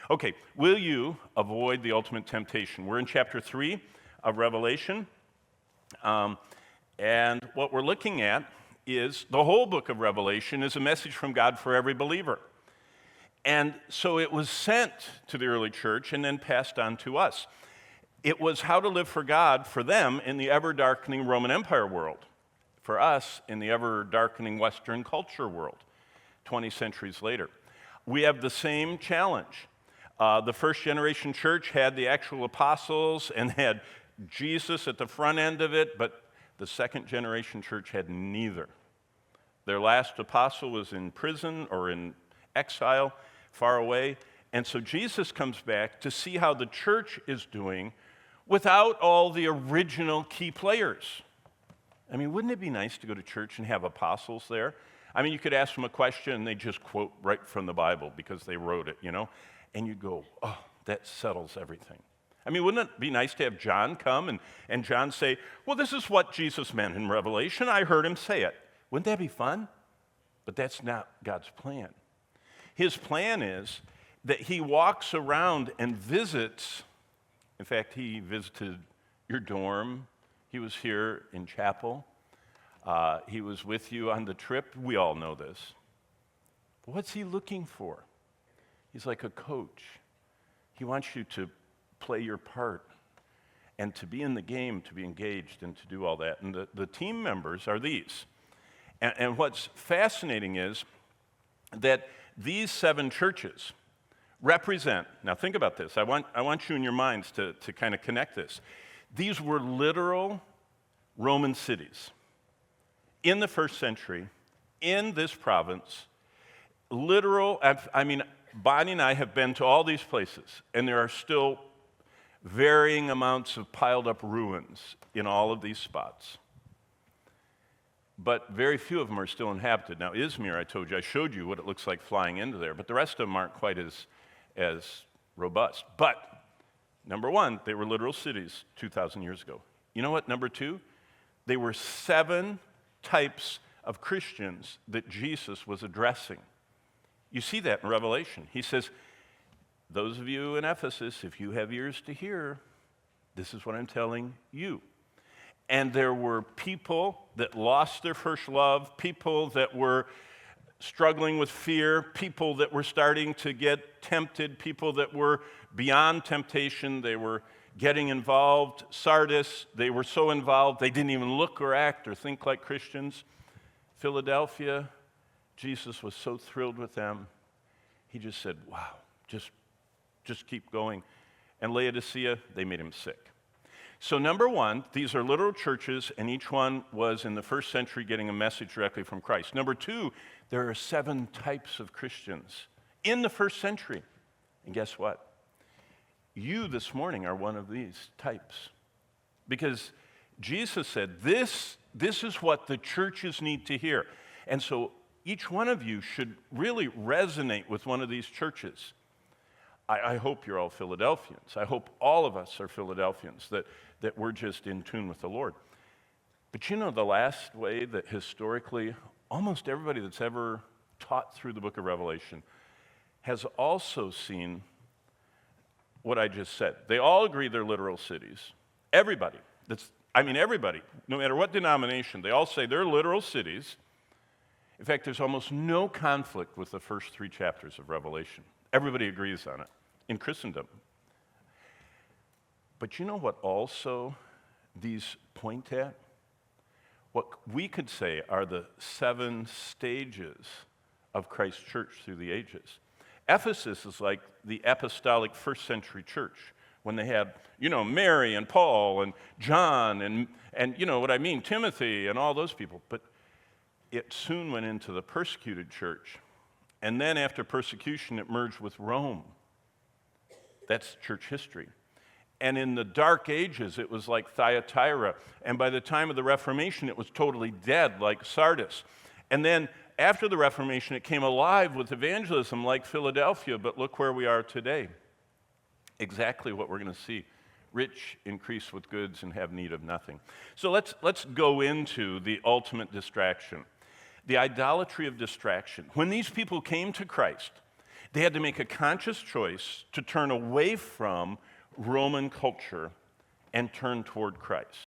Okay, will you avoid the ultimate temptation? We're in chapter 3 of Revelation, and what we're looking at is the whole book of Revelation is a message from God for every believer. And so it was sent to the early church and then passed on to us. It was how to live for God for them in the ever-darkening Roman Empire world, for us in the ever-darkening Western culture world, 20 centuries later. We have the same challenge. The first generation church had the actual apostles and had Jesus at the front end of it, but the second generation church had neither. Their last apostle was in prison or in exile, far away, and so Jesus comes back to see how the church is doing without all the original key players. I mean, wouldn't it be nice to go to church and have apostles there? I mean, you could ask them a question and they just quote right from the Bible because they wrote it, and you go, oh, that settles everything. I mean, wouldn't it be nice to have John come and John say, well, this is what Jesus meant in Revelation. I heard him say it. Wouldn't that be fun? But that's not God's plan. His plan is that he walks around and visits. In fact, he visited your dorm. He was here in chapel. He was with you on the trip. We all know this. But what's he looking for? He's like a coach. He wants you to play your part and to be in the game, to be engaged, and to do all that. And the team members are these. And what's fascinating is that these 7 churches represent, now think about this, I want you in your minds to kind of connect this. These were literal Roman cities in the first century, in this province, literal, I mean, Bonnie and I have been to all these places, and there are still varying amounts of piled up ruins in all of these spots. But very few of them are still inhabited. Now, Izmir, I told you, I showed you what it looks like flying into there, but the rest of them aren't quite as robust. But, number one, they were literal cities 2,000 years ago. You know what, number 2? They were 7 types of Christians that Jesus was addressing. You see that in Revelation. He says, those of you in Ephesus, if you have ears to hear, this is what I'm telling you. And there were people that lost their first love, people that were struggling with fear, people that were starting to get tempted, people that were beyond temptation, they were getting involved. Sardis, they were so involved they didn't even look or act or think like Christians. Philadelphia, Jesus was so thrilled with them, he just said, wow, just keep going. And Laodicea, they made him sick. So number 1, these are literal churches, and each one was in the first century getting a message directly from Christ. Number 2, there are 7 types of Christians in the first century. And guess what? You this morning are one of these types. Because Jesus said, this is what the churches need to hear. And so each one of you should really resonate with one of these churches. I hope you're all Philadelphians. I hope all of us are Philadelphians, that we're just in tune with the Lord. But the last way that historically almost everybody that's ever taught through the book of Revelation has also seen what I just said. They all agree they're literal cities. Everybody, everybody, no matter what denomination, they all say they're literal cities. In fact, there's almost no conflict with the first 3 chapters of Revelation. Everybody agrees on it in Christendom. But you know what also these point at? What we could say are the 7 stages of Christ's church through the ages. Ephesus is like the apostolic first century church when they had, Mary and Paul and John and what I mean, Timothy and all those people. But it soon went into the persecuted church. And then after persecution, it merged with Rome. That's church history. And in the Dark Ages, it was like Thyatira. And by the time of the Reformation, it was totally dead, like Sardis. And then after the Reformation, it came alive with evangelism, like Philadelphia. But look where we are today. Exactly what we're going to see. Rich increase with goods and have need of nothing. So let's go into the ultimate distraction. The idolatry of distraction. When these people came to Christ, They had to make a conscious choice to turn away from Roman culture and turn toward Christ.